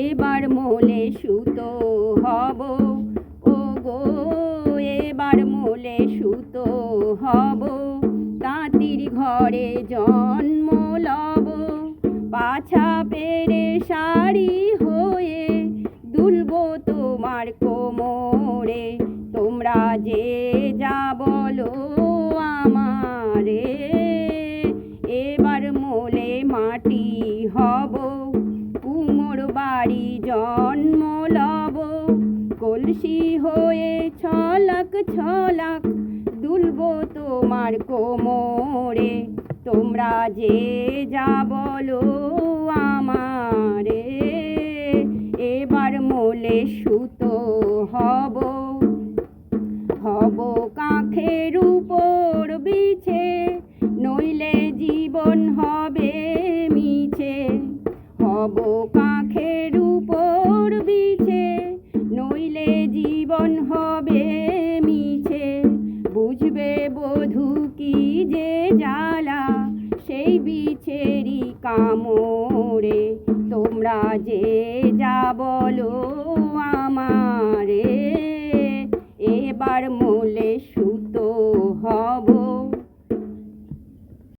এবার মোলে সুতো হব, ও গো এবার মোলে সুতো হব, তাঁতির ঘরে জন্ম লব। পাছা পেরে শাড়ি হয়ে দুলব তোমার কোমরে, তোমরা যে যা বলো আমারে। এবার মোলে মাটি হব, কুমোর বাড়ি জন্ম লব। কলসি হয়ে ছলাক ছলাক দুলব তোমার কোমরে, তোমরা যে যা বলো আমারে। এবার মোলে সুতো হব, হব কাঁখের উপর বিছে, নইলে জীবন হবে মিছে। হব কাঁখের উপর বিছে, নইলে জীবন হবে মিছে। বুঝবে বধূ কি যে জ্বালা সেই বিছেরই কামড়ে, তোমরা যে যা বলো আমারে।